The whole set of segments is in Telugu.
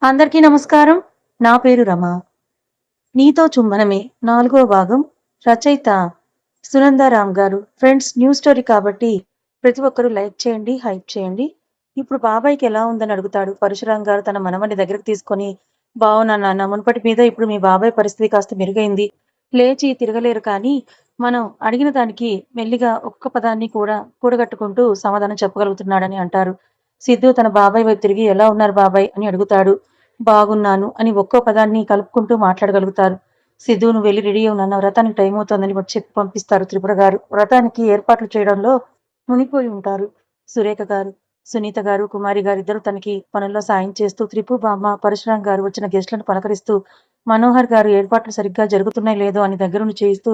అందరికీ నమస్కారం. నా పేరు రమ. 'నీతో చుంబనమే' 4వ భాగం. రచయిత సునందారాం గారు. ఫ్రెండ్స్, న్యూ స్టోరీ కాబట్టి ప్రతి ఒక్కరూ లైక్ చేయండి, హైప్ చేయండి. ఇప్పుడు బాబాయ్‌కి ఎలా ఉందని అడుగుతాడు పరశురాం గారు తన మనవడిని దగ్గరికి తీసుకొని. బావున్నా నాన్న, మునుపటి మీద ఇప్పుడు మీ బాబాయ్ పరిస్థితి కాస్త మెరుగైంది. లేచి తిరగలేరు కానీ, మనం అడిగిన దానికి మెల్లిగా ఒక్క పదాన్ని కూడా కూడగట్టుకుంటూ సమాధానం చెప్పగలుగుతున్నాడని అంటారు. సిద్ధు తన బాబాయ్ వైపు తిరిగి ఎలా ఉన్నారు బాబాయ్ అని అడుగుతాడు. బాగున్నాను అని ఒక్కో పదాన్ని కలుపుకుంటూ మాట్లాడగలుగుతారు. సిద్ధు, నువ్వు వెళ్ళి రెడీ అవ్వు నాన్న, వ్రతానికి టైం అవుతోందని చెప్పి పంపిస్తారు త్రిపుర గారు. వ్రతానికి ఏర్పాట్లు చేయడంలో మునిగిపోయి ఉంటారు. సురేఖ గారు, సునీత గారు, కుమారి గారు ఇద్దరు తనకి పనుల్లో సాయం చేస్తూ, త్రిపు బామ్మ, పరశురాం గారు వచ్చిన గెస్టులను పలకరిస్తూ, మనోహర్ గారు ఏర్పాట్లు సరిగ్గా జరుగుతున్నాయి లేదో అని దగ్గరుండి చేయిస్తూ,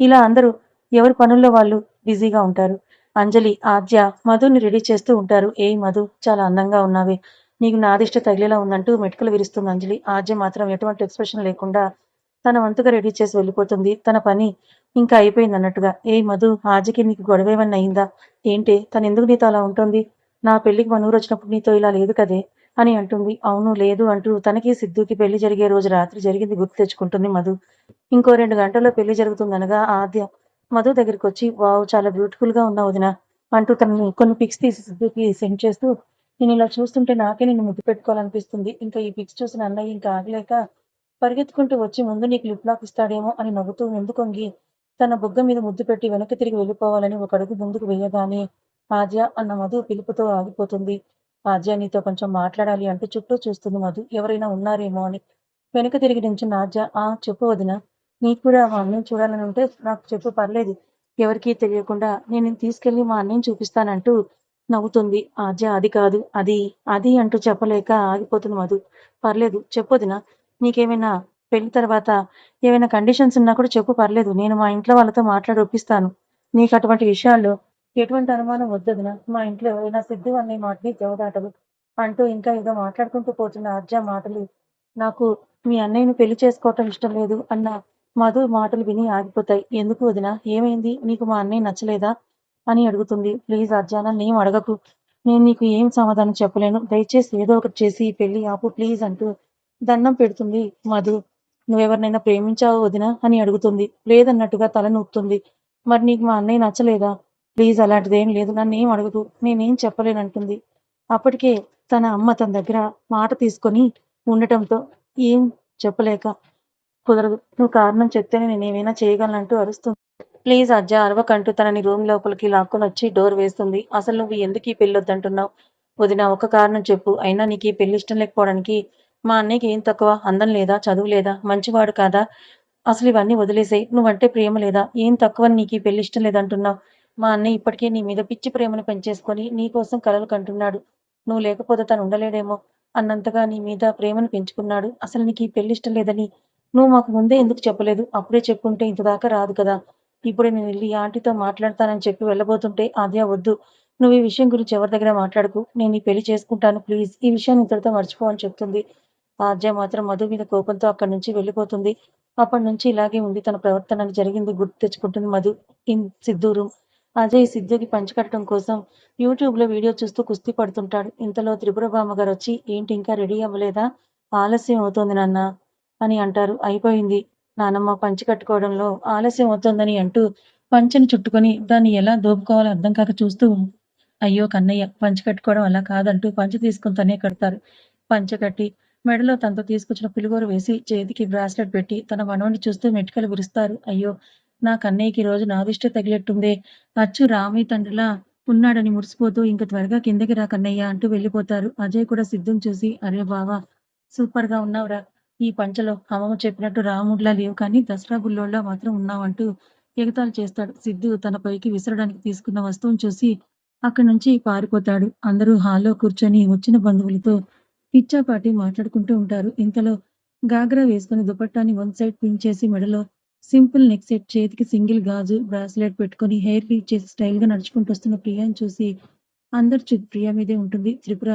ఇలా అందరూ ఎవరి పనుల్లో వాళ్ళు బిజీగా ఉంటారు. అంజలి, ఆద్య మధుని రెడీ చేస్తూ ఉంటారు. ఏయ్ మధు, చాలా అందంగా ఉన్నావే, నీకు నా దిష్టి తగిలేలా ఉందంటూ మెటికలు విరుస్తుంది అంజలి. ఆద్య మాత్రం ఎటువంటి ఎక్స్ప్రెషన్ లేకుండా తన వంతుగా రెడీ చేసి వెళ్ళిపోతుంది. తన పని ఇంకా అయిపోయింది అన్నట్టుగా. ఏయ్ మధు, ఆద్యకి నీకు గొడవ ఏమన్నా అయిందా? ఏంటే తను ఎందుకు నీతో అలా ఉంటుంది? నా పెళ్లికి మన ఊరు వచ్చినప్పుడు నీతో ఇలా లేదు కదే అని అంటుంది. అవును లేదు అంటూ తనకి సిద్ధుకి పెళ్లి జరిగే రోజు రాత్రి జరిగింది గుర్తు తెచ్చుకుంటుంది మధు. ఇంకో 2 గంటల్లో పెళ్లి జరుగుతుందనగా ఆద్య మధు దగ్గరికొచ్చి, వావ్, చాలా బ్యూటిఫుల్ గా ఉన్నావు వదినా అంటూ తనని కొన్ని పిక్స్ తీసి సిద్ధుకి సెండ్ చేస్తూ, నేను ఇలా చూస్తుంటే నాకే నిన్ను ముద్దు పెట్టుకోవాలనిపిస్తుంది. ఇంకా ఈ పిక్స్ చూసిన అన్నయ్య ఇంకా ఆగలేక పరిగెత్తుకుంటూ వచ్చి ముందు నీకు లిప్ లాక్ ఇస్తాడేమో అని నవ్వుతూ ముందుకొంగి తన బుగ్గ మీద ముద్దు పెట్టి వెనక్కి తిరిగి వెళ్ళిపోవాలని ఒక అడుగు ముందుకు వేయగానే ఆద్య అన్న మధు పిలుపుతో ఆగిపోతుంది. ఆద్య, నీతో కొంచెం మాట్లాడాలి అంటూ చుట్టూ చూస్తుంది మధు, ఎవరైనా ఉన్నారేమో అని. వెనక తిరిగి నించున్న ఆద్య, చెప్పు వదినా, నీకు కూడా మా అన్నయ్యని చూడాలని ఉంటే నాకు చెప్పు, పర్లేదు, ఎవరికీ తెలియకుండా నేను నిన్ను తీసుకెళ్లి మా అన్నయ్యని చూపిస్తానంటూ నవ్వుతుంది. ఆద్య, అది కాదు, అది అది అంటూ చెప్పలేక ఆగిపోతుంది మధు. పర్లేదు చెప్పొదినా, నీకేమైనా పెళ్లి తర్వాత ఏమైనా కండిషన్స్ ఉన్నా కూడా చెప్పు, పర్లేదు, నేను మా ఇంట్లో వాళ్ళతో మాట్లాడి ఒప్పిస్తాను. నీకు అటువంటి విషయాల్లో ఎటువంటి అనుమానం వద్దొదినా. మా ఇంట్లో ఎవరైనా సిద్ధు అనే మాటని జవదాటదు అంటూ ఇంకా ఏదో మాట్లాడుకుంటూ పోతున్న ఆద్య మాటలు, నాకు మీ అన్నయ్యని పెళ్లి చేసుకోవటం ఇష్టం లేదు అన్న మధు మాటలు విని ఆగిపోతాయి. ఎందుకు వదినా, ఏమైంది, నీకు మా అన్నయ్య నచ్చలేదా అని అడుగుతుంది. ప్లీజ్ ఆద్య, నన్నేం అడగకు, నేను నీకు ఏం సమాధానం చెప్పలేను, దయచేసి ఏదో ఒకటి చేసి ఈ పెళ్లి ఆపు ప్లీజ్ అంటూ దండం పెడుతుంది మధు. నువ్వెవరినైనా ప్రేమించావా వదినా అని అడుగుతుంది. లేదన్నట్టుగా తల నూపుతుంది. మరి నీకు మా అన్నయ్య నచ్చలేదా? ప్లీజ్ అలాంటిదేం లేదు, నన్నేం అడగకు, నేనేం చెప్పలేనంటుంది. అప్పటికే తన అమ్మ తన దగ్గర మాట తీసుకొని ఉండటంతో ఏం చెప్పలేక, కుదరదు, నువ్వు కారణం చెప్తేనే నేనేమైనా చేయగలనంటూ అరుస్తుంది. ప్లీజ్ అజ్జా, అరవకంటూ తనని రూమ్ లోపలికి లాక్కొనొచ్చి డోర్ వేస్తుంది. అసలు నువ్వు ఎందుకు ఈ పెళ్ళొద్దంటున్నావు వదినా, ఒక కారణం చెప్పు. అయినా నీకు ఈ పెళ్లి ఇష్టం లేకపోవడానికి మా అన్నయ్యకి ఏం తక్కువ? అందం లేదా, చదువు లేదా, మంచివాడు కాదా? అసలు ఇవన్నీ వదిలేసేయ్. నువ్వంటే ప్రేమ లేదా? ఏం తక్కువని నీకు ఈ పెళ్లి ఇష్టం లేదంటున్నావు? మా అన్నయ్య ఇప్పటికే నీ మీద పిచ్చి ప్రేమను పెంచేసుకొని నీ కోసం కలలు కంటున్నాడు. నువ్వు లేకపోతే తను ఉండలేడేమో అన్నంతగా నీ మీద ప్రేమను పెంచుకున్నాడు. అసలు నీకు ఈ పెళ్లి ఇష్టం లేదని నువ్వు మాకు ముందే ఎందుకు చెప్పలేదు? అప్పుడే చెప్పుంటే ఇంతదాకా రాదు కదా. ఇప్పుడే నేనెళ్ళి ఆంటీతో మాట్లాడతానని చెప్పి వెళ్ళబోతుంటే, ఆద్య వద్దు, నువ్వు ఈ విషయం గురించి ఎవరి దగ్గర మాట్లాడకు, నేను ఈ పెళ్లి చేసుకుంటాను ప్లీజ్, ఈ విషయాన్ని ఇంతటితో మర్చిపో అని చెప్తుంది. ఆద్య మాత్రం మధు మీద కోపంతో అక్కడి నుంచి వెళ్ళిపోతుంది. అప్పటినుంచి ఇలాగే ఉంది తన ప్రవర్తన అని జరిగింది గుర్తు తెచ్చుకుంటుంది మధు. సిద్ధు రూమ్. అజయ్ సిద్ధుకి పంచికట్టడం కోసం యూట్యూబ్‌లో వీడియో చూస్తూ కుస్తీ పడుతుంటాడు. ఇంతలో త్రిపుర బామ్మగారొచ్చి, ఏంటి ఇంకా రెడీ అవ్వలేదా? ఆలస్యం అవుతోంది నాన్నా అని అంటారు. అయిపోయింది నానమ్మ, పంచె కట్టుకోవడంలో ఆలస్యం అవుతోందని అంటూ పంచెను చుట్టుకొని దాన్ని ఎలా దోపుకోవాలో అర్థం కాక చూస్తూ అయ్యో కన్నయ్య, పంచె కట్టుకోవడం అలా కాదంటూ పంచె తీసుకొని తనే కడతారు. పంచె కట్టి మెడలో తనతో తీసుకొచ్చిన పులిగోర వేసి చేతికి బ్రాస్లెట్ పెట్టి తన మనవడిని చూస్తూ మెటికలు విరుస్తారు. అయ్యో, నా కన్నయ్యకి ఈ రోజు నా దిష్టే తగిలేట్టుందే, అచ్చు రామయ్య తండ్రిలా ఉన్నాడని మురిసిపోతూ ఇంక త్వరగా కిందకి రా కన్నయ్య అంటూ వెళ్ళిపోతారు. అజయ్ కూడా సిద్ధుని చూసి, అరే బావా, సూపర్ గా ఉన్నావురా, ఈ పంచలో అమ్మమ్మ చెప్పినట్టు రాముడిలా లేవు కానీ దసరా బుల్లోడిలా మాత్రం ఉన్నావంటూ ఎగతాళి చేస్తాడు. సిద్ధు తన పైకి విసరడానికి తీసుకున్న వస్తువుని చూసి అక్కడి నుంచి పారిపోతాడు. అందరూ హాల్లో కూర్చొని వచ్చిన బంధువులతో పిచ్చాపాటి మాట్లాడుకుంటూ ఉంటారు. ఇంతలో గాగ్రా వేసుకుని దుపట్టాని వన్ సైడ్ పిన్ చేసి మెడలో సింపుల్ నెక్ సెట్, చేతికి సింగిల్ గాజు బ్రాస్లెట్ పెట్టుకుని హెయిర్ లీవ్ చేసి స్టైల్ గా నడుచుకుంటూ వస్తున్న ప్రియాని చూసి అందరి చూపు ప్రియా మీదే ఉంటుంది. త్రిపుర,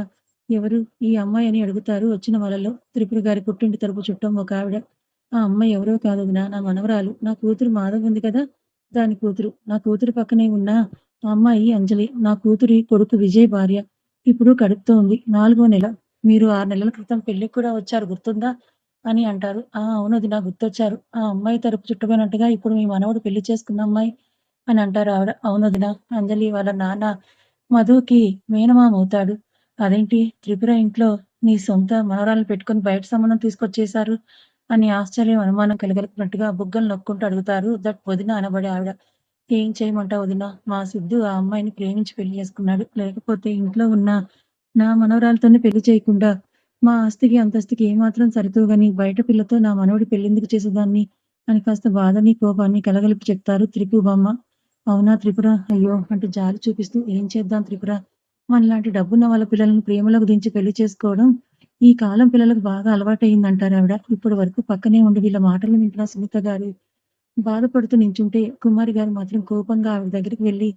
ఎవరు ఈ అమ్మాయి అని అడుగుతారు వచ్చిన వాళ్ళలో. త్రిపుర గారి పుట్టింటి తరపు చుట్టం ఒక ఆవిడ. ఆ అమ్మాయి ఎవరో కాదు వదినా, నా మనవరాలు, నా కూతురు మాధవ్ ఉంది కదా, దాని కూతురు. నా కూతురు పక్కనే ఉన్న ఆ అమ్మాయి అంజలి, నా కూతురి కొడుకు విజయ్ భార్య. ఇప్పుడు కడుపుతో ఉంది, 4వ నెల. మీరు 6 నెలల క్రితం పెళ్ళికి కూడా వచ్చారు గుర్తుందా? అని అంటారు. ఆ! అవును వదిన గుర్తొచ్చారు. ఆ అమ్మాయి తరపు చుట్టమన్నట్టుగా ఇప్పుడు మీ మనవడు పెళ్లి చేసుకున్న అమ్మాయి అని అంటారు ఆవిడ. అవును వదిన. అంజలి వాళ్ళ నాన్న మధుకి మేనమామవుతాడు. అదేంటి త్రిపుర ఇంట్లో నీ సొంత మనవరాల్ని పెట్టుకొని బయట సంబంధం తీసుకొచ్చేశారు అని ఆశ్చర్యం, అనుమానం కలగలిపినట్టుగా బుగ్గలు నొక్కుంటూ అడుగుతారు దట్ వదిన అనబడే ఆవిడ. ఏం చేయమంటావు వదిన? మా సిద్ధు ఆ అమ్మాయిని ప్రేమించి పెళ్లి చేసుకున్నాడు. లేకపోతే ఇంట్లో ఉన్న నా మనవరాలితోనే పెళ్లి చేయకుండా మా ఆస్తికి, అంతస్తుకి ఏమాత్రం సరితూగని బయట పిల్లతో నా మనవడి పెళ్లెందుకు చేసేదాన్ని అని కాస్త బాధని, కోపాన్ని కలగలిపి చెప్తారు త్రిపు బామ్మ. అవునా త్రిపుర? అయ్యో! అంటూ జాలి చూపిస్తూ ఏం చేద్దాం త్రిపుర? మనలాంటి డబ్బున్న వాళ్ళ పిల్లల్ని ప్రేమలోకి దించి పెళ్లి చేసుకోవడం ఈ కాలం పిల్లలకు బాగా అలవాటయిందంటారావిడ. ఇప్పటి వరకు పక్కనే ఉండి వీళ్ళ మాటలు వింటున్న సునీత గారు బాధపడుతూ నించుంటే, కుమారి గారు మాత్రం కోపంగా ఆవిడ దగ్గరికి వెళ్లి,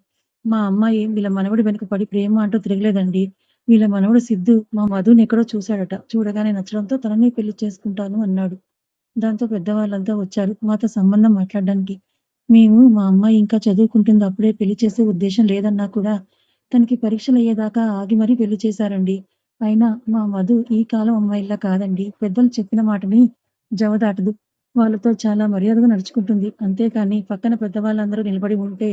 మా అమ్మాయి వీళ్ళ మనవడి వెనక పడి ప్రేమ అంటూ తిరగలేదండి. వీళ్ళ మనవడు సిద్ధు మా మధునెక్కడో చూశాడట. చూడగానే నచ్చడంతో తననే పెళ్లి చేసుకుంటాను అన్నాడు. దాంతో పెద్దవాళ్ళంతా వచ్చారు మాతో సంబంధం మాట్లాడడానికి. మేము మా అమ్మాయి ఇంకా చదువుకుంటుంది. అప్పుడే పెళ్లి చేసే ఉద్దేశం లేదన్నా కూడా, తనకి పరీక్షలయ్యేదాకా ఆగి మరీ పెళ్లి చేశారండి. అయినా మా మధు ఈ కాలం అమ్మాయిల్లా కాదండి. పెద్దలు చెప్పిన మాటని జవదాటదు. వాళ్ళతో చాలా మర్యాదగా నడుచుకుంటుంది. అంతేకాని పక్కన పెద్దవాళ్ళందరూ నిలబడి ఉంటే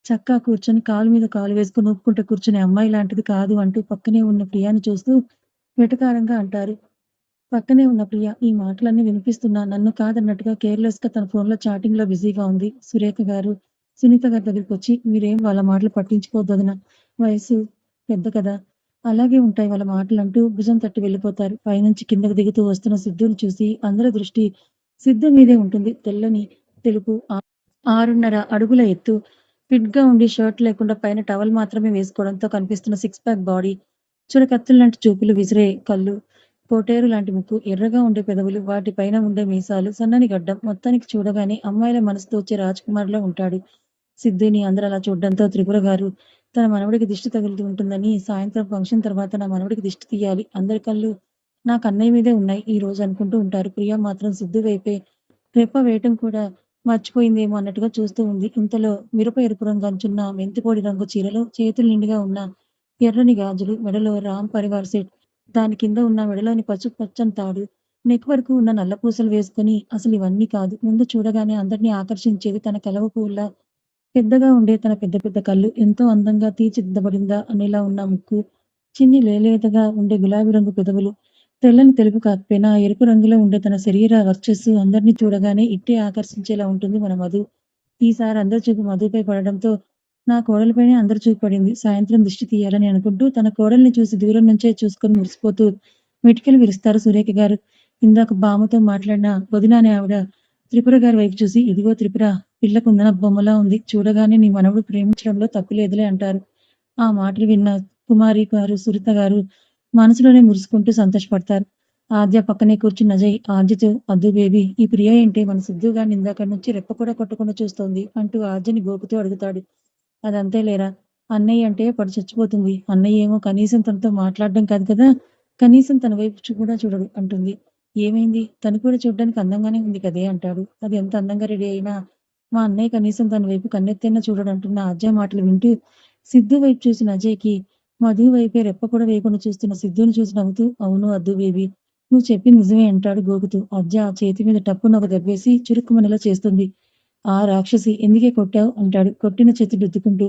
చక్కా కూర్చొని కాలు మీద కాలు వేసుకొని ఊపుకుంటూ కూర్చునే అమ్మాయి లాంటిది కాదు అంటూ పక్కనే ఉన్న ప్రియాని చూస్తూ వెటకారంగా అంటారు. పక్కనే ఉన్న ప్రియ ఈ మాటలన్నీ వినిపిస్తున్నా నన్ను కాదన్నట్టుగా కేర్‌లెస్‌గా తన ఫోన్‌లో చాటింగ్‌లో బిజీగా ఉంది. సురేఖ గారు, సునీత గారి దగ్గరికొచ్చి మీరేం వాళ్ళ మాటలు పట్టించుకోవద్దు వదిన. వయసు పెద్ద కదా! అలాగే ఉంటాయి వాళ్ళ మాటలంటూ భుజం తట్టి వెళ్ళిపోతారు. పైనుంచి కిందకి దిగుతూ వస్తున్న సిద్ధుని చూసి అందరి దృష్టి సిద్ధు మీదే ఉంటుంది. తెల్లని తెలుపు 6:30 అడుగుల ఎత్తు, ఫిట్‌గా ఉండి షర్ట్ లేకుండా పైన టవల్ మాత్రమే వేసుకోవడంతో కనిపిస్తున్న సిక్స్ ప్యాక్ బాడీ, చురకత్తుల్లాంటి చూపులు విసిరే కళ్ళు, కోటేరు లాంటి ముక్కు, ఎర్రగా ఉండే పెదవులు, వాటిపైన ఉండే మీసాలు, సన్నని గడ్డం, మొత్తానికి చూడగానే అమ్మాయిల మనసు దోచే రాజకుమారులా ఉంటాడు. సిద్ధిని అందరూ అలా చూడడంతో త్రిపుర గారు తన మనవడికి దిష్టి తగులుతూ ఉంటుందని సాయంత్రం ఫంక్షన్ తర్వాత నా మనవడికి దిష్టి తీయాలి. అందరి కళ్ళు నా కన్నయ్య మీదే ఉన్నాయి ఈ రోజు అనుకుంటూ ఉంటారు. ప్రియ మాత్రం సిద్ధు వైపే రెప్ప వేయటం కూడా మర్చిపోయిందేమో అన్నట్టుగా చూస్తూ ఉంది. ఇంతలో మిరప ఎరుపు రంగు అంచున్న మెంతిపొడి రంగు చీరలో చేతులు నిండుగా ఉన్న ఎర్రని గాజులు, మెడలో రామ్ పరివార్ సెట్, దాని కింద ఉన్న మెడలోని పసుపు పచ్చని తాడు, నెక్ వరకు ఉన్న నల్ల పూసలు వేసుకొని అసలు ఇవన్నీ కాదు. ముందు చూడగానే అందరినీ ఆకర్షించేది తన కలవ పువ్వుల్లా పెద్దగా ఉండే తన పెద్ద పెద్ద కళ్ళు, ఎంతో అందంగా తీర్చిదిద్దబడిందా అనేలా ఉన్న ముక్కు, చిన్ని లేలేతగా ఉండే గులాబీ రంగు పెదవులు, తెల్లని తెలుపు కాకపోయినా ఆ ఎరుపు రంగులో ఉండే తన శరీర వర్చస్సు అందరినీ చూడగానే ఇట్టే ఆకర్షించేలా ఉంటుంది మన మధు. ఈసారి అందరి చూపు మధుపై పడడంతో నా కోడలిపైనే అందరి చూపు పడింది. సాయంత్రం దిష్టి తీయాలని అనుకుంటూ తన కోడల్ని చూసి దూరం నుంచే చూసుకొని మురిసిపోతూ మిటికెలు విరుస్తారు సురేఖ గారు. ఇందాక బామ్మతో మాట్లాడిన వదిన అనే ఆవిడ త్రిపుర గారి వైపు చూసి ఇదిగో త్రిపుర పిల్ల కుందన బొమ్మలా ఉంది. చూడగానే నీ మనవడు ప్రేమించడంలో తప్పు లేదులే అంటారు. ఆ మాటలు విన్న కుమారి గారు, సురిత గారు మనసులోనే మురుసుకుంటూ సంతోషపడతారు. ఆద్య పక్కనే కూర్చున్న అజయ్ ఆద్యతో అద్దు బేబీ ఈ ప్రియ ఏంటి మన సిద్ధు గారిని ఇందాకటి నుంచి రెప్ప కూడా కొట్టకుండా చూస్తోంది అంటూ ఆద్యని గోకుతూ అడుగుతాడు. అదంతే లేరా అన్నయ్య అంటే పడి చచ్చిపోతుంది. అన్నయ్య ఏమో కనీసం తనతో మాట్లాడడం కాదు కదా! కనీసం తన వైపు కూడా చూడడు అంటుంది. ఏమైంది? తను కూడా చూడ్డానికి అందంగానే ఉంది కదే అంటాడు. అది ఎంత అందంగా రెడీ అయినా మా అన్నయ్య కనీసం తన వైపు కన్నెత్తైనా చూడడు అంటున్న అజయ్ మాటలు వింటూ సిద్ధు వైపు చూసిన అజయ్‌కి మధు వైపే రెప్ప కూడా వేయకుండా చూస్తున్న సిద్ధుని చూసి నవ్వుతూ అవును అద్దు బేబీ నువ్వు చెప్పింది నిజమే అంటాడు గోకుతూ. అజ్జ చేతి మీద టప్పున ఒక దెబ్బేసి చురుక్కుమనేలా చేస్తుంది. ఆ రాక్షసి ఎందుకే కొట్టావు అంటాడు కొట్టిన చేతి రుద్దుకుంటూ.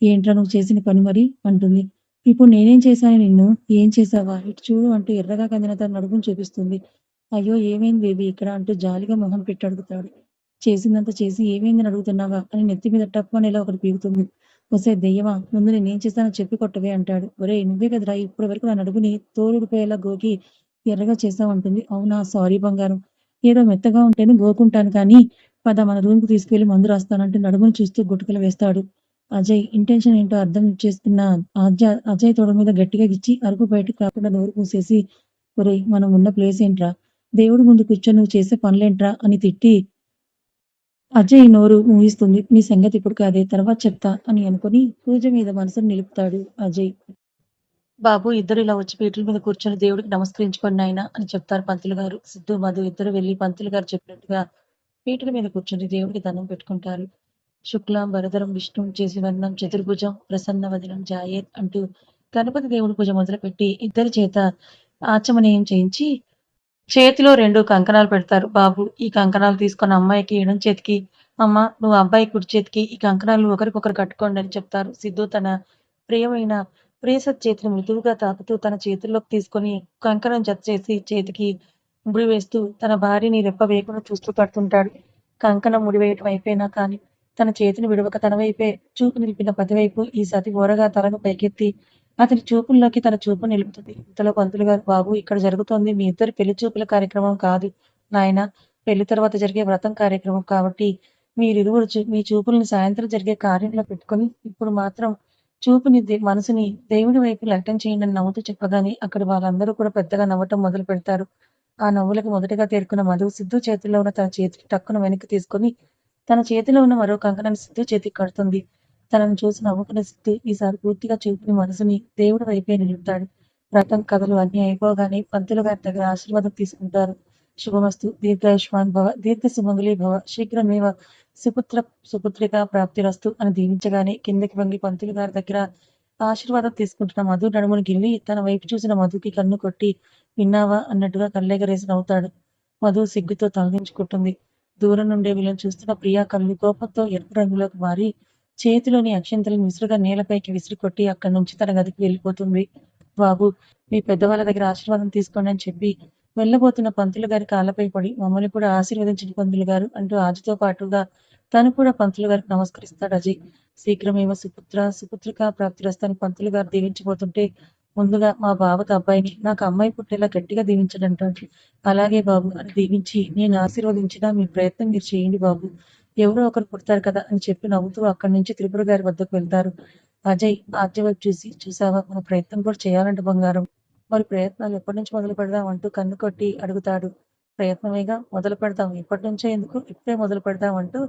ఏంట్రా నువ్వు చేసిన పని మరి అంటుంది. ఇప్పుడు నేనేం చేశాను నిన్ను? ఏం చేశావా? ఇటు చూడు అంటూ ఎర్రగా కందిన తన నడుమును చూపిస్తుంది. అయ్యో ఏమైంది బేబీ ఇక్కడ అంటూ జాలిగా మొహం పెట్టి అడుగుతాడు. చేసిందంతా చేసి ఏమైందని అడుగుతున్నావా అని నెత్తి మీద టప్పనేలా ఒకటి పీకుతుంది. ఒసేయ్ దెయ్యమా ముందు నేనేం చేశానో చెప్పి కొట్టవే అంటాడు. ఒరేయ్ నువ్వే కదరా ఇప్పటి వరకు నా నడుముని తోలుడిపోయేలా గోకి ఎర్రగా చేశావంటుంది. అవునా సారీ బంగారం. ఏదో మెత్తగా ఉంటేనే గోకుంటాను కానీ పద మన రూమ్‌కి తీసుకెళ్ళి మందు రాస్తానంటూ నడుమును చూస్తూ గుటకలు వేస్తాడు. అజయ్ ఇంటెన్షన్ ఏంటో అర్థం చేసుకున్న అజయ్ తొడ మీద గట్టిగా గిచ్చి అరుపు బయటకు రాకుండా నోరు మూసేసి ఒరేయ్ మనం ఉన్న ప్లేస్ ఏంట్రా? దేవుడి ముందు కూర్చొని నువ్వు చేసే పనులేంట్రా అని తిట్టి అజయ్ నోరు మూయిస్తుంది. నీ సంగతి ఇప్పుడు కాదే తర్వాత చెప్తా అని అనుకుని పూజ మీద మనసును నిలుపుతాడు అజయ్. బాబు ఇద్దరు ఇలా వచ్చి పీటల మీద కూర్చొని దేవుడికి నమస్కరించుకోండి నాయనా అని చెప్తారు పంతులు గారు. సిద్ధు, మధు ఇద్దరు వెళ్లి పంతులు గారు చెప్పినట్టుగా పీటల మీద కూర్చొని దేవుడికి దండం పెట్టుకుంటారు. శుక్లాం వరదరం విష్ణుం చేసివర్ణం చతుర్భుజం ప్రసన్నవదనం జాయేత్ అంటూ గణపతి దేవుడి పూజ మొదలుపెట్టి ఇద్దరి చేత ఆచమనీయం చేయించి చేతిలో 2 కంకణాలు పెడతారు. బాబు ఈ కంకణాలు తీసుకొని అమ్మాయికి ఎడమ చేతికి, అమ్మ నువ్వు అబ్బాయి కుడి చేతికి ఈ కంకణాలు ఒకరికొకరు కట్టుకోండి అని చెప్తారు. సిద్ధు తన ప్రియమైన ప్రియసత్ చేతిని మృదువుగా తాకుతూ తన చేతుల్లోకి తీసుకొని కంకణం జత చేసి చేతికి ముడి వేస్తూ తన భార్యని రెప్ప వేయకుండా చూస్తూ పడుతుంటాడు. కంకణం ముడివేయటం అయిపోయినా కానీ తన చేతిని విడవక తన వైపే చూపు నిలిపిన పతివైపు ఈ సతి ఓరగా తలను పైకెత్తి అతని చూపుల్లోకి తన చూపు నిలుపుతుంది. ఇంతలో పంతులు గారు, బాబు ఇక్కడ జరుగుతోంది మీ ఇద్దరి పెళ్లి చూపుల కార్యక్రమం కాదు నాయనా, పెళ్లి తర్వాత జరిగే వ్రతం కార్యక్రమం కాబట్టి మీరిరువురు మీ చూపుల్ని సాయంత్రం జరిగే కార్యంలో పెట్టుకొని ఇప్పుడు మాత్రం చూపుని మనసుని దేవుడి వైపు లగ్నం చేయండి అని నవ్వుతూ చెప్పగానే అక్కడ వాళ్ళందరూ కూడా పెద్దగా నవ్వటం మొదలు పెడతారు. ఆ నవ్వులకు మొదటగా తేరుకున్న మధు సిద్ధు చేతిలో ఉన్న తన చేతిని టక్కున వెనక్కి తీసుకొని తన చేతిలో ఉన్న మరో కంకణాన్ని సిద్ధు చేతికి కడుతుంది. తనను చూసి నవ్వుకునే సిద్ధు ఈసారి పూర్తిగా చూపుని మనసుని దేవుడి వైపే నిలుపుతాడు. వ్రతం కథలు అన్నీ అయిపోగానే పంతులు గారి దగ్గర ఆశీర్వాదం తీసుకుంటారు. శుభమస్తు, దీర్ఘాయుష్మాన్ భవ, దీర్ఘ సుమంగళి భవ, శీఘ్రమేవ సుపుత్రిక ప్రాప్తిరస్తు అని దీవించగానే కిందకి వంగి పంతులు గారి దగ్గర ఆశీర్వాదం తీసుకుంటున్న మధు నడుమును గిల్లి తన వైపు చూసిన మధుకి కన్ను కొట్టి విన్నావా అన్నట్టుగా కళ్ళెగరేసి నవ్వుతాడు. మధు సిగ్గుతో తలదించుకుంటుంది. దూరం నుండే వీళ్ళని చూస్తున్న ప్రియా కళ్ళు కోపంతో ఎరుపు రంగులోకి మారి చేతిలోని అక్షింతలను విసురుగా నేలపైకి విసిరి కొట్టి అక్కడి నుంచి తన గదికి వెళ్ళిపోతుంది. బాబు మీ పెద్దవాళ్ళ దగ్గర ఆశీర్వాదం తీసుకోండి అని చెప్పి వెళ్ళబోతున్న పంతులు గారి కాళ్ళపై పడి మమ్మల్ని కూడా ఆశీర్వదించిన పంతులు గారు అంటూ ఆజుతో పాటుగా తను కూడా పంతులు గారికి నమస్కరిస్తాడు అజయ్. శీఘ్రమేమో సుపుత్రిక ప్రాప్తిరస్తు అని పంతులు గారు దీవించబోతుంటే ముందుగా మా బావకు అబ్బాయిని నాకు అమ్మాయి పుట్టేలా గట్టిగా దీవించడంటాడు. అలాగే బాబు అని దీవించి నేను ఆశీర్వదించినా మీ ప్రయత్నం మీరు చేయండి బాబు, ఎవరో ఒకరు పుడతారు కదా అని చెప్పి నవ్వుతూ అక్కడి నుంచి త్రిపుర గారి వద్దకు వెళ్తారు. అజయ్ ఆద్య వైపు చూసి, చూసావా మన ప్రయత్నం కూడా చేయాలంట బంగారం, మరి ప్రయత్నాలు ఎప్పటి నుంచి మొదలు పెడదాం అంటూ కన్ను కొట్టి అడుగుతాడు. ప్రయత్నమేగా మొదలు పెడదాం, ఎప్పటి నుంచో ఎందుకు ఇప్పుడే మొదలు పెడదాం అంటూ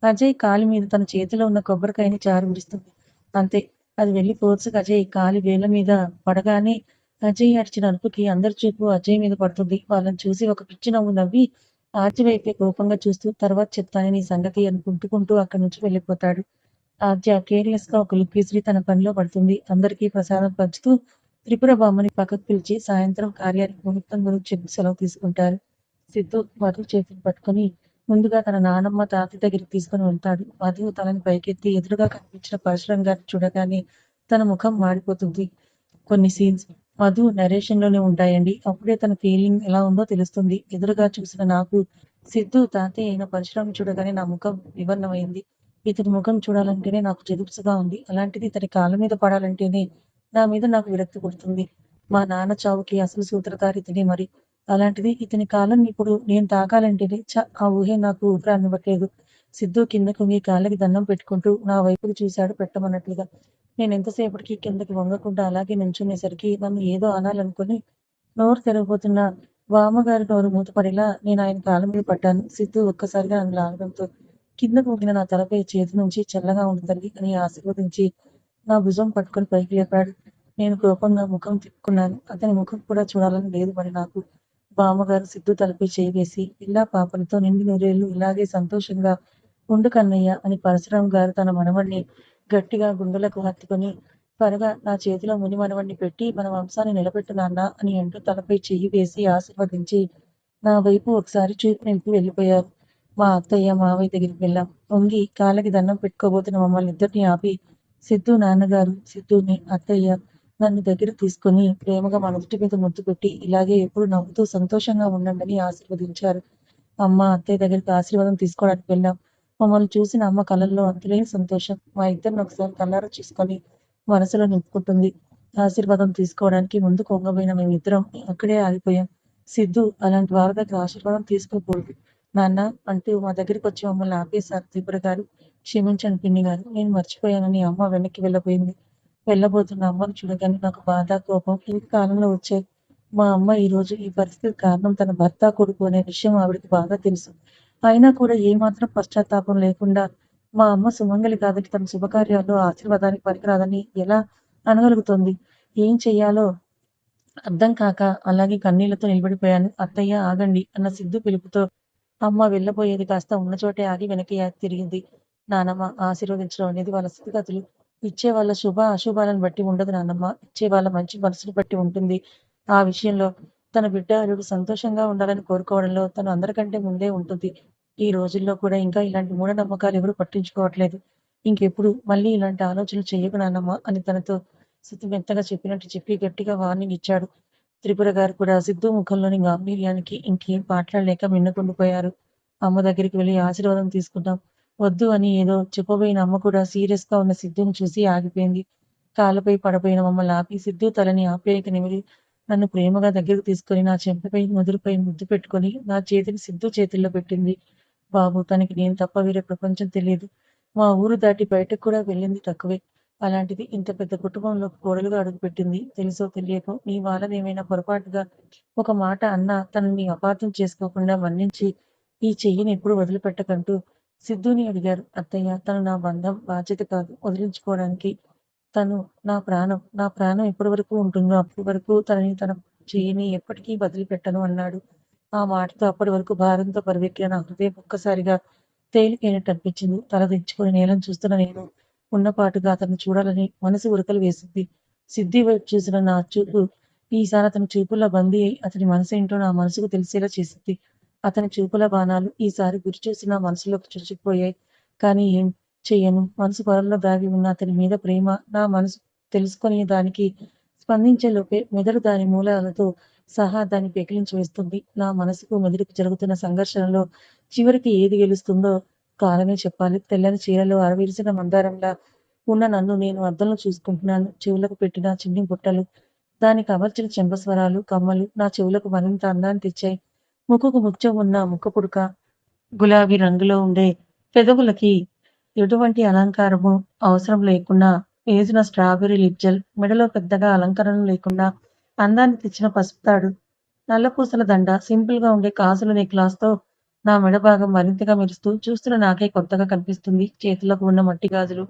అజయ్ కాలి మీద తన చేతిలో ఉన్న కొబ్బరికాయని జారి విడుస్తుంది. అంతే, అది వెళ్లి ఫోర్సుగా అజయ్ కాలి వేళ్ల మీద పడగానే అజయ్ అరిచిన అరుపుకి అందరి చూపు అజయ్ మీద పడుతుంది. వాళ్ళని చూసి ఒక పిచ్చి నవ్వు నవ్వి ఆర్చి వైపే కోపంగా చూస్తూ తర్వాత చెప్తాను నీ సంగతి అనుకుంటుకుంటూ అక్కడి నుంచి వెళ్ళిపోతాడు. ఆద్య కేర్లెస్ గా ఒక లుక్ విసిరి తన పనిలో పడుతుంది. అందరికీ ప్రసాదం పంచుతూ త్రిపుర బామ్మని పక్కకు పిలిచి సాయంత్రం కార్యానికి ముహూర్తం గురించి చెప్పి సెలవు తీసుకుంటారు. సిద్ధు మధు చేతిని పట్టుకుని ముందుగా తన నానమ్మ తాత దగ్గరికి తీసుకుని వెళ్తాడు. మధు తనని పైకెత్తి ఎదురుగా కనిపించిన పరశురం గారిని చూడగానే తన ముఖం మాడిపోతుంది. కొన్ని సీన్స్ మధు నరేషన్ లోనే ఉంటాయండి. అప్పుడే తన ఫీలింగ్ ఎలా ఉందో తెలుస్తుంది. ఎదురుగా చూసిన నాకు సిద్ధు తాతయ్య అయిన పరశురాం చూడగానే నా ముఖం వివర్ణమైంది. ఇతని ముఖం చూడాలంటేనే నాకు జదుపుసుగా ఉంది. అలాంటిది ఇతని కాళ్ళ మీద పడాలంటేనే నా మీద నాకు విరక్తి పుడుతుంది. మా నాన్న చావుకి అసలు సూత్రధారి ఇతనే మరి. అలాంటిది ఇతని కాళ్ళని ఇప్పుడు నేను తాకాలంటేనే ఆ ఊహే నాకు ఊపిరానివ్వట్లేదు. సిద్ధు కిందకు మీ కాళ్ళకి దండం పెట్టుకుంటూ నా వైపుకి చూశాడు పెట్టమన్నట్లుగా. నేను ఎంతసేపటికి కిందకి వంగకుండా అలాగే నించునేసరికి నన్ను ఏదో అనాలనుకుని నోరు తెరవబోతున్న బామ్మగారి నోరు మూతపడేలా నేను ఆయన కాళ్ళ మీద పడ్డాను. సిద్ధు ఒక్కసారిగా నన్ను లాగడంతో కిందకు ఊగిన నా తలపై చేతి నుంచి చల్లగా ఉంది తల్లి అని ఆశీర్వదించి నా భుజం పట్టుకొని పైకి లేపాడు. నేను కోపంగా ముఖం తిప్పుకున్నాను. అతని ముఖం కూడా చూడాలని లేదు మరి నాకు. బామ్మగారు సిద్ధు తలపై చేయి వేసి పిల్లా పాపలతో నిండి నూరేళ్లు ఇలాగే సంతోషంగా ఉండు కన్నయ్య అని పరశురాం గారు తన మనవణ్ణి గట్టిగా గుండెలకు హత్తుకొని త్వరగా నా చేతిలో ముని మనవణ్ణి పెట్టి మన వంశాన్ని నిలబెట్టు నాన్న అని అంటూ తలపై చెయ్యి వేసి ఆశీర్వదించి నా వైపు ఒకసారి చూపు నిలిపి వెళ్ళిపోయారు. మా అత్తయ్య మావయ్య దగ్గరికి వెళ్ళాం. వంగి కాళ్ళకి దండం పెట్టుకోబోతున్న మమ్మల్ని ఇద్దరిని ఆపి సిద్ధు నాన్నగారు సిద్ధుని అత్తయ్య నన్ను దగ్గర తీసుకొని ప్రేమగా మన నుదుటి మీద ముద్దు పెట్టి ఇలాగే ఎప్పుడు నవ్వుతూ సంతోషంగా ఉండండి ఆశీర్వదించారు. అమ్మ అత్తయ్య దగ్గరికి ఆశీర్వాదం తీసుకోవడానికి వెళ్ళాం. మమ్మల్ని చూసిన అమ్మ కళ్ళల్లో అంతులేని సంతోషం. మా ఇద్దరిని ఒకసారి కళ్ళారా చూసుకొని మనసులో నింపుకుంటుంది. ఆశీర్వాదం తీసుకోవడానికి ముందు కొంగబోయిన మేమిద్దరం అక్కడే ఆగిపోయాం. సిద్ధు అలాంటి వారి దగ్గర ఆశీర్వాదం తీసుకోకూడదు నాన్న అంటూ మా దగ్గరికి వచ్చి మమ్మల్ని ఆపేశారు త్రిపుర గారు. క్షమించండి పిన్ని గారు, నేను మర్చిపోయానని అమ్మ వెనక్కి వెళ్ళబోయింది. వెళ్ళబోతున్న అమ్మను చూడగానే నాకు బాధ కోపం ఈ కాలంలో వచ్చాయి. మా అమ్మ ఈ రోజు ఈ పరిస్థితి కారణం తన భర్త కొడుకు అనే విషయం ఆవిడకి బాగా తెలుసు. అయినా కూడా ఏమాత్రం పశ్చాత్తాపం లేకుండా మా అమ్మ సుమంగలి కాదని తన శుభకార్యాల్లో ఆశీర్వాదానికి పనికిరాదని ఎలా అనగలుగుతుంది? ఏం చెయ్యాలో అర్థం కాక అలాగే కన్నీళ్లతో నిలబడిపోయాను. అత్తయ్య ఆగండి అన్న సిద్ధు పిలుపుతో అమ్మ వెళ్ళబోయేది కాస్త ఉన్న చోటే ఆగి వెనక్కి తిరిగింది. నానమ్మ ఆశీర్వదించడం అనేది వాళ్ళ స్థితిగతులు. ఇచ్చే వాళ్ళ శుభ అశుభాలను బట్టి ఉండదు నానమ్మ, ఇచ్చే వాళ్ళ మంచి మనసుని బట్టి ఉంటుంది ఆ విషయంలో తన బిడ్డ, అల్లుడు సంతోషంగా ఉండాలని కోరుకోవడంలో తను అందరికంటే ముందే ఉంటుంది. ఈ రోజుల్లో కూడా ఇంకా ఇలాంటి మూఢనమ్మకాలు ఎవరు పట్టించుకోవట్లేదు. ఇంకెప్పుడు మళ్ళీ ఇలాంటి ఆలోచనలు చెయ్యకు నాన్నమ్మ అని తనతో మెత్తగా చెప్పినట్టు చెప్పి గట్టిగా వార్నింగ్ ఇచ్చాడు. త్రిపుర గారు కూడా సిద్ధు ముఖంలోని గాంభీర్యానికి ఇంకేం మాట్లాడలేక మిన్నకుండిపోయారు. అమ్మ దగ్గరికి వెళ్ళి ఆశీర్వాదం తీసుకుందాం వద్దు అని ఏదో చెప్పబోయిన అమ్మ కూడా సీరియస్ గా ఉన్న సిద్ధుని చూసి ఆగిపోయింది. కాళ్ళపై పడబోయిన మమ్మల్ని ఆపి సిద్ధు తలని ఆప్యాయత నిమిరి నన్ను ప్రేమగా దగ్గరకు తీసుకొని నా చెంపపై ముదురుపై ముద్దు పెట్టుకొని నా చేతిని సిద్ధు చేతుల్లో పెట్టింది. బాబు తనకి నేను తప్ప వేరే ప్రపంచం తెలియదు. మా ఊరు దాటి బయటకు కూడా వెళ్ళింది తక్కువే. అలాంటిది ఇంత పెద్ద కుటుంబంలోకి కోడలుగా అడుగుపెట్టింది. తెలుసో తెలియకో నీ వాళ్ళనేమైనా పొరపాటుగా ఒక మాట అన్నా తనని అపార్థం చేసుకోకుండా మన్నించి ఈ చెయ్యిని ఎప్పుడు వదిలిపెట్టకంటూ సిద్ధుని అడిగారు. అత్తయ్య తను నా బంధం, బాధ్యత కాదు వదిలించుకోవడానికి. తను నా ప్రాణం ఎప్పటి వరకు ఉంటుందో అప్పటి వరకు తనని తన చెయ్యిని ఎప్పటికీ వదిలిపెట్టను అన్నాడు. ఆ మాటతో అప్పటి వరకు భారంతో పరిగెత్తిన నా హృదయం ఒక్కసారిగా తేలికైనట్టు అనిపించింది. తల దించుకొని నేలను చూస్తున్న నేను ఉన్నపాటుగా అతన్ని చూడాలని మనసు ఉరకలు వేసింది. సిద్ధి వైపు చూసిన నా చూపు ఈసారి అతని చూపుల బందీ అయి అతని మనసు ఏంటో నా మనసుకు తెలిసేలా చేసింది. అతని చూపుల బాణాలు ఈసారి గురి చూసి నా మనసులోకి చొచ్చుకుపోయాయి. కానీ ఏం చెయ్యను. మనసు పొరల్లో దాగి ఉన్న అతని మీద ప్రేమ నా మనసు తెలుసుకునే దానికి స్పందించే లోపే మెదడు దాని మూలాలతో సహా దాన్ని పెకిలించి వేస్తుంది. నా మనసుకు మెదడుకు జరుగుతున్న సంఘర్షణలో చివరికి ఏది గెలుస్తుందో కాలమే చెప్పాలి. తెల్లని చీరలో అరవిరిసిన మందారంలా ఉన్న నన్ను నేను అద్దంలో చూసుకుంటున్నాను. చెవులకు పెట్టిన చిన్ని బుట్టలు, దానికి అమర్చిన చెంపస్వరాలు, కమ్మలు నా చెవులకు మరింత అందాన్ని తెచ్చాయి. ముక్కుకు ముత్యం ఉన్న ముక్క పుడక, గులాబీ రంగులో ఉండే పెదవులకి ఎటువంటి అలంకారము అవసరం లేకుండా వేసిన స్ట్రాబెర్రీ లిప్ జెల్, మెడలో పెద్దగా అలంకరణ లేకుండా అందాన్ని తెచ్చిన పసుపు తాడు, నల్లపూసల దండ, సింపుల్ గా ఉండే కాసుల నెక్లాస్ తో నా మెడ భాగం మరింతగా మెరుస్తూ చూస్తున్న నాకే కొత్తగా కనిపిస్తుంది. చేతులకు ఉన్న మట్టి గాజులు,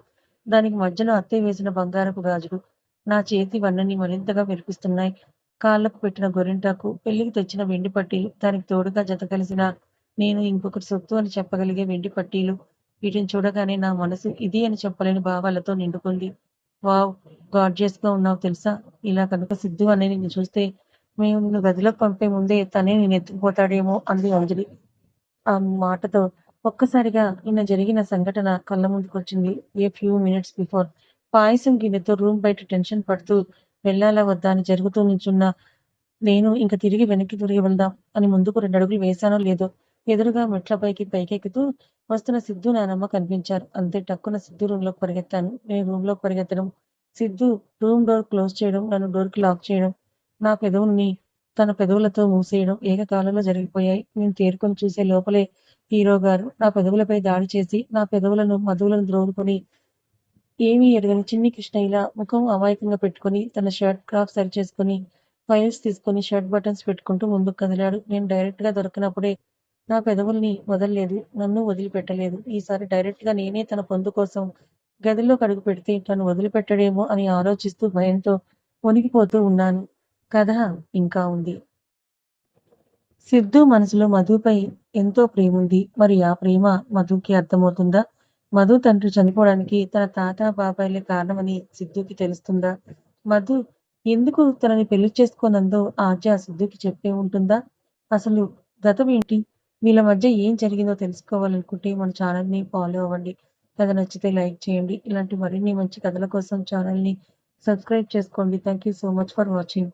దానికి మధ్యలో అత్తయ్య వేసిన బంగారపు గాజులు నా చేతి వన్నెని మరింతగా మెరిపిస్తున్నాయి. కాళ్ళకు పెట్టిన గోరింటాకు, పెళ్లికి తెచ్చిన వెండి పట్టీలు, దానికి తోడుగా జత కలిసిన నేను ఇంకొకటి సొత్తు అని చెప్పగలిగే వెండి పట్టీలు, వీటిని చూడగానే నా మనసు ఇది అని చెప్పలేని భావాలతో నిండుకుంది. వావ్! గార్జియస్ గా ఉన్నావు తెలుసా? ఇలా కనుక సిద్ధు అనే నిన్ను చూస్తే మేము నిన్ను గదిలోకి పంపే ముందే తనే నిన్ను ఎత్తుకుపోతాడేమో అంది అంజలి. ఆ మాటతో ఒక్కసారిగా నిన్న జరిగిన సంఘటన కళ్ళ ముందుకొచ్చింది. ఏ ఫ్యూ మినిట్స్ బిఫోర్ పాయసం గిన్నెతో రూమ్ బయట టెన్షన్ పడుతూ వెళ్ళాలా వద్దా అని జరుగుతూ నించున్న నేను ఇంక తిరిగి వెళ్దాం అని ముందుకు 2 అడుగులు వేశానో లేదో ఎదురుగా మెట్లపైకి పైకెక్కుతూ వస్తున్న సిద్ధు నానమ్మ కనిపించారు. అంతే టక్కున సిద్ధు రూమ్‌లోకి పరిగెత్తాను. నేను రూమ్‌లోకి పరిగెత్తడం, సిద్ధు రూమ్ డోర్ క్లోజ్ చేయడం, నన్ను డోర్‌కి లాక్ చేయడం, నా పెదవుల్ని తన పెదవులతో మూసేయడం ఏకకాలంలో జరిగిపోయాయి. నేను తేరుకొని చూసే లోపలే హీరో గారు నా పెదవులపై దాడి చేసి, నా పెదవులను మధువులను ద్రోవుకొని ఏమీ ఎరగని చిన్ని కృష్ణయ్యలా ముఖం అమాయకంగా పెట్టుకొని, తన షర్ట్ క్రాఫ్ సరిచేసుకొని, ఫైల్స్ తీసుకొని షర్ట్ బటన్స్ పెట్టుకుంటూ ముందుకు కదిలాడు. నేను డైరెక్ట్‌గా దొరికినప్పుడే నా పెదవుల్ని వదల్లేదు. నన్ను వదిలిపెట్టలేదు. ఈసారి డైరెక్ట్‌గా నేనే తన పొందు కోసం గదిలోకి అడుగుపెడితే తను వదిలిపెట్టడేమో అని ఆలోచిస్తూ భయంతో వణికిపోతూ ఉన్నాను. కథ ఇంకా ఉంది. సిద్ధు మనసులో మధుపై ఎంతో ప్రేముంది. మరి ఆ ప్రేమ మధుకి అర్థమవుతుందా? మధు తండ్రి చనిపోవడానికి తన తాత, బాబాయిలే కారణమని సిద్ధుకి తెలుస్తుందా? మధు ఎందుకు తనని పెళ్లి చేసుకోనందో ఆద్య సిద్ధుకి చెప్పే ఉంటుందా? అసలు గతం ఏంటి? వీళ్ళ మధ్య ఏం జరిగిందో తెలుసుకోవాలనుకుంటే మన ఛానల్‌ని ఫాలో అవ్వండి. కథ నచ్చితే లైక్ చేయండి. ఇలాంటి మరిన్ని మంచి కథల కోసం ఛానల్‌ని సబ్స్క్రైబ్ చేసుకోండి. Thank you so much for watching.